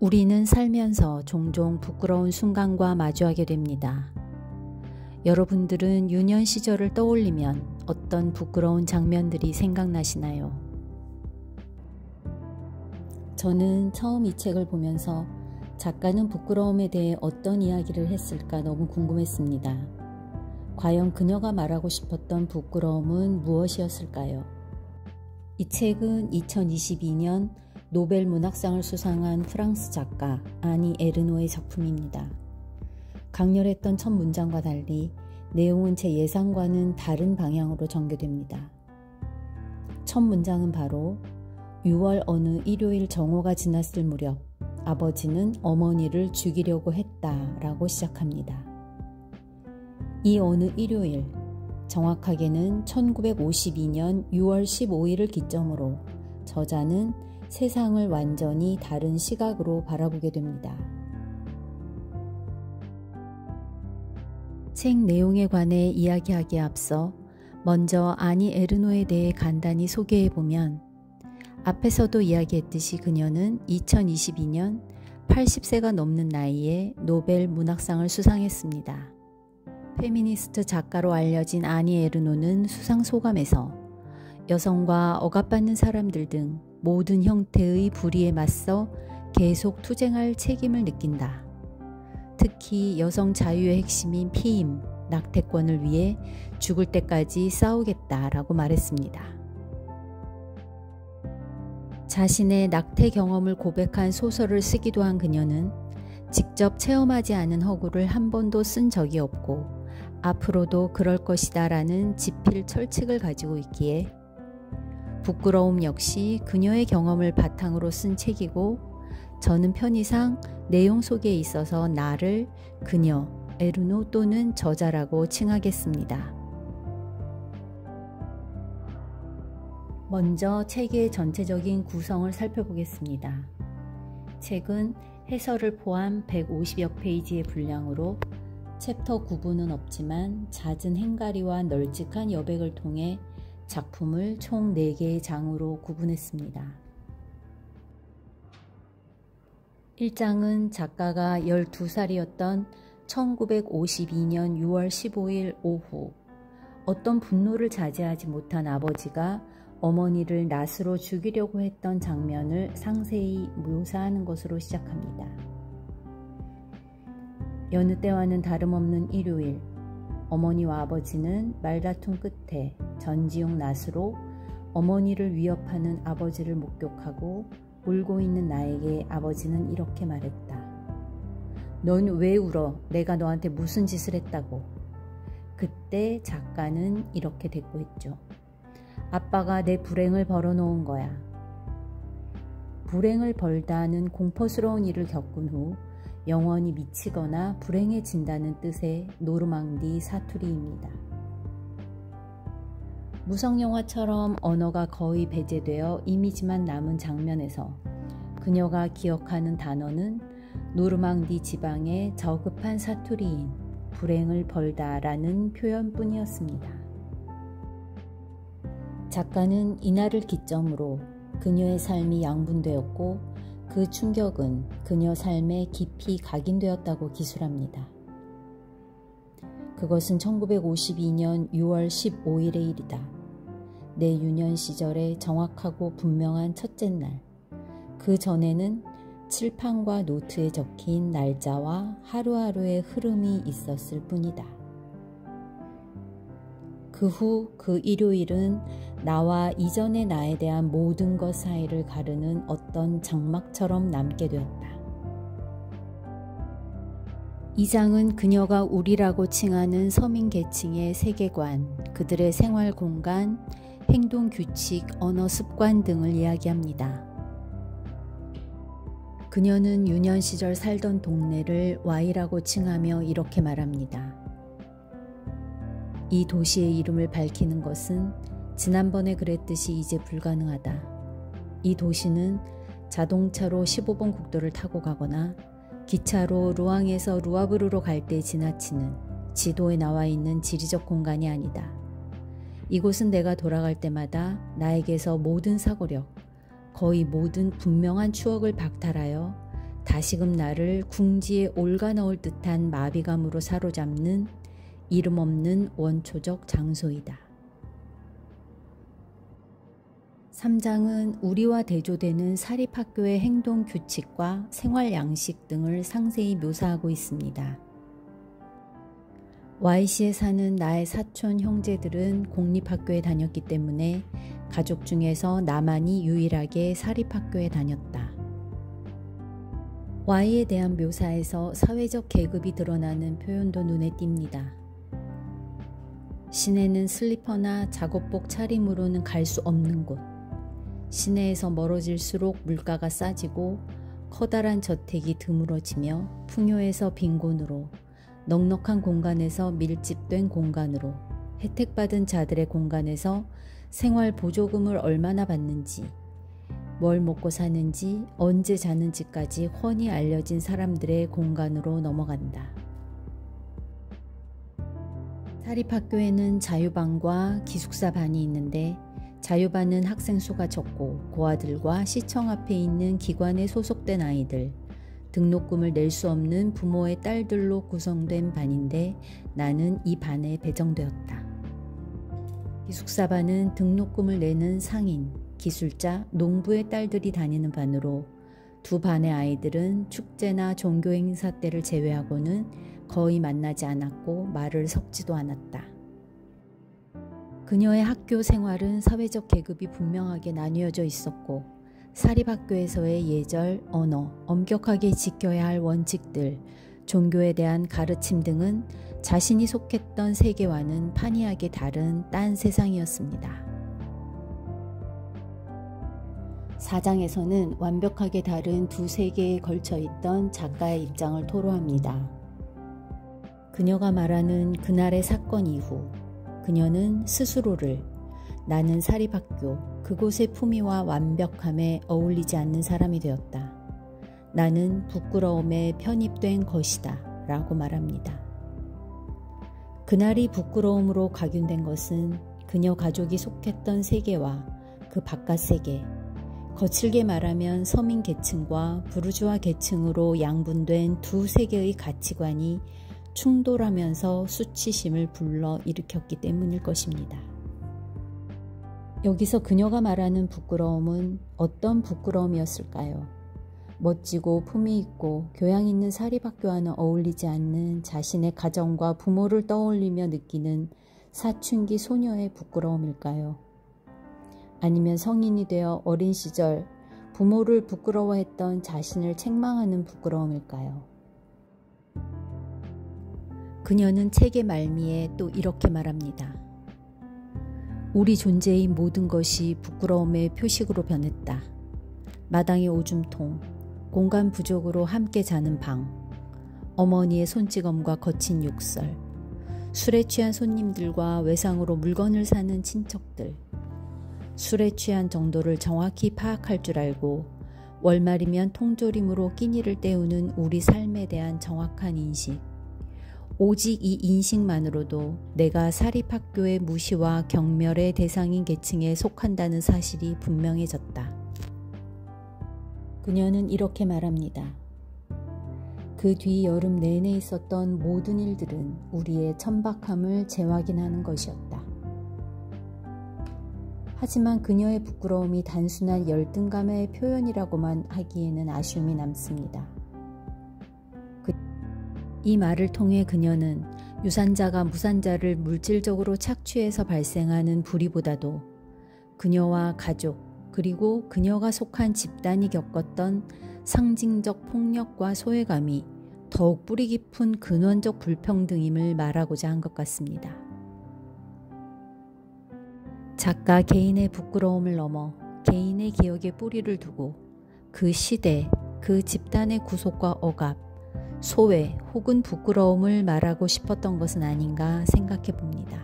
우리는 살면서 종종 부끄러운 순간과 마주하게 됩니다. 여러분들은 유년 시절을 떠올리면 어떤 부끄러운 장면들이 생각나시나요? 저는 처음 이 책을 보면서 작가는 부끄러움에 대해 어떤 이야기를 했을까 너무 궁금했습니다. 과연 그녀가 말하고 싶었던 부끄러움은 무엇이었을까요? 이 책은 2022년 노벨 문학상을 수상한 프랑스 작가 아니 에르노의 작품입니다. 강렬했던 첫 문장과 달리 내용은 제 예상과는 다른 방향으로 전개됩니다. 첫 문장은 바로 6월 어느 일요일 정오가 지났을 무렵 아버지는 어머니를 죽이려고 했다라고 시작합니다. 이 어느 일요일, 정확하게는 1952년 6월 15일을 기점으로 저자는 세상을 완전히 다른 시각으로 바라보게 됩니다. 책 내용에 관해 이야기하기에 앞서 먼저 아니 에르노에 대해 간단히 소개해보면 앞에서도 이야기했듯이 그녀는 2022년 80세가 넘는 나이에 노벨 문학상을 수상했습니다. 페미니스트 작가로 알려진 아니 에르노는 수상 소감에서 여성과 억압받는 사람들 등 모든 형태의 불의에 맞서 계속 투쟁할 책임을 느낀다. 특히 여성 자유의 핵심인 피임, 낙태권을 위해 죽을 때까지 싸우겠다라고 말했습니다. 자신의 낙태 경험을 고백한 소설을 쓰기도 한 그녀는 직접 체험하지 않은 허구를 한 번도 쓴 적이 없고 앞으로도 그럴 것이다 라는 지필 철칙을 가지고 있기에 부끄러움 역시 그녀의 경험을 바탕으로 쓴 책이고 저는 편의상 내용 소개에 있어서 나를 그녀, 에르노 또는 저자라고 칭하겠습니다. 먼저 책의 전체적인 구성을 살펴보겠습니다. 책은 해설을 포함 150여 페이지의 분량으로 챕터 구분은 없지만 잦은 행가리와 널찍한 여백을 통해 작품을 총 4개의 장으로 구분했습니다. 1장은 작가가 12살이었던 1952년 6월 15일 오후 어떤 분노를 자제하지 못한 아버지가 어머니를 낫으로 죽이려고 했던 장면을 상세히 묘사하는 것으로 시작합니다. 여느 때와는 다름없는 일요일, 어머니와 아버지는 말다툼 끝에 전지용 낫으로 어머니를 위협하는 아버지를 목격하고 울고 있는 나에게 아버지는 이렇게 말했다. 넌 왜 울어? 내가 너한테 무슨 짓을 했다고? 그때 작가는 이렇게 대꾸했죠. 아빠가 내 불행을 벌어놓은 거야. 불행을 벌다는 공포스러운 일을 겪은 후 영원히 미치거나 불행해진다는 뜻의 노르망디 사투리입니다. 무성영화처럼 언어가 거의 배제되어 이미지만 남은 장면에서 그녀가 기억하는 단어는 노르망디 지방의 저급한 사투리인 불행을 벌다라는 표현뿐이었습니다. 작가는 이날을 기점으로 그녀의 삶이 양분되었고 그 충격은 그녀 삶에 깊이 각인되었다고 기술합니다. 그것은 1952년 6월 15일의 일이다. 내 유년 시절의 정확하고 분명한 첫째 날. 그 전에는 칠판과 노트에 적힌 날짜와 하루하루의 흐름이 있었을 뿐이다. 그 후 그 일요일은 나와 이전의 나에 대한 모든 것 사이를 가르는 어떤 장막처럼 남게 되었다. 이 장은 그녀가 우리라고 칭하는 서민 계층의 세계관, 그들의 생활 공간, 행동 규칙, 언어 습관 등을 이야기합니다. 그녀는 유년 시절 살던 동네를 Y라고 칭하며 이렇게 말합니다. 이 도시의 이름을 밝히는 것은 지난번에 그랬듯이 이제 불가능하다. 이 도시는 자동차로 15번 국도를 타고 가거나 기차로 루앙에서 루아브르로 갈 때 지나치는 지도에 나와 있는 지리적 공간이 아니다. 이곳은 내가 돌아갈 때마다 나에게서 모든 사고력, 거의 모든 분명한 추억을 박탈하여 다시금 나를 궁지에 올가 넣을 듯한 마비감으로 사로잡는 이름 없는 원초적 장소이다. 3장은 우리와 대조되는 사립학교의 행동 규칙과 생활 양식 등을 상세히 묘사하고 있습니다. Y시에 사는 나의 사촌 형제들은 공립학교에 다녔기 때문에 가족 중에서 나만이 유일하게 사립학교에 다녔다. Y에 대한 묘사에서 사회적 계급이 드러나는 표현도 눈에 띕니다. 시내는 슬리퍼나 작업복 차림으로는 갈 수 없는 곳. 시내에서 멀어질수록 물가가 싸지고 커다란 저택이 드물어지며 풍요에서 빈곤으로, 넉넉한 공간에서 밀집된 공간으로, 혜택받은 자들의 공간에서 생활 보조금을 얼마나 받는지, 뭘 먹고 사는지, 언제 자는지까지 훤히 알려진 사람들의 공간으로 넘어간다. 사립학교에는 자유반과 기숙사반이 있는데 자유반은 학생 수가 적고 고아들과 시청 앞에 있는 기관에 소속된 아이들, 등록금을 낼 수 없는 부모의 딸들로 구성된 반인데 나는 이 반에 배정되었다. 기숙사반은 등록금을 내는 상인, 기술자, 농부의 딸들이 다니는 반으로 두 반의 아이들은 축제나 종교 행사 때를 제외하고는 거의 만나지 않았고 말을 섞지도 않았다. 그녀의 학교 생활은 사회적 계급이 분명하게 나뉘어져 있었고 사립학교에서의 예절, 언어, 엄격하게 지켜야 할 원칙들, 종교에 대한 가르침 등은 자신이 속했던 세계와는 판이하게 다른 딴 세상이었습니다. 4장에서는 완벽하게 다른 두 세계에 걸쳐 있던 작가의 입장을 토로합니다. 그녀가 말하는 그날의 사건 이후 그녀는 스스로를 나는 사립학교, 그곳의 품위와 완벽함에 어울리지 않는 사람이 되었다. 나는 부끄러움에 편입된 것이다 라고 말합니다. 그날이 부끄러움으로 각윤된 것은 그녀 가족이 속했던 세계와 그 바깥 세계, 거칠게 말하면 서민 계층과 부르주아 계층으로 양분된 두 세계의 가치관이 충돌하면서 수치심을 불러 일으켰기 때문일 것입니다. 여기서 그녀가 말하는 부끄러움은 어떤 부끄러움이었을까요? 멋지고 품위 있고 교양 있는 사립학교와는 어울리지 않는 자신의 가정과 부모를 떠올리며 느끼는 사춘기 소녀의 부끄러움일까요? 아니면 성인이 되어 어린 시절 부모를 부끄러워했던 자신을 책망하는 부끄러움일까요? 그녀는 책의 말미에 또 이렇게 말합니다. 우리 존재의 모든 것이 부끄러움의 표식으로 변했다. 마당의 오줌통, 공간 부족으로 함께 자는 방, 어머니의 손찌검과 거친 욕설, 술에 취한 손님들과 외상으로 물건을 사는 친척들, 술에 취한 정도를 정확히 파악할 줄 알고 월말이면 통조림으로 끼니를 때우는 우리 삶에 대한 정확한 인식, 오직 이 인식만으로도 내가 사립학교의 무시와 경멸의 대상인 계층에 속한다는 사실이 분명해졌다. 그녀는 이렇게 말합니다. 그 뒤 여름 내내 있었던 모든 일들은 우리의 천박함을 재확인하는 것이었다. 하지만 그녀의 부끄러움이 단순한 열등감의 표현이라고만 하기에는 아쉬움이 남습니다. 이 말을 통해 그녀는 유산자가 무산자를 물질적으로 착취해서 발생하는 불의보다도 그녀와 가족 그리고 그녀가 속한 집단이 겪었던 상징적 폭력과 소외감이 더욱 뿌리 깊은 근원적 불평등임을 말하고자 한 것 같습니다. 작가 개인의 부끄러움을 넘어 개인의 기억에 뿌리를 두고 그 시대, 그 집단의 구속과 억압, 소외 혹은 부끄러움을 말하고 싶었던 것은 아닌가 생각해 봅니다.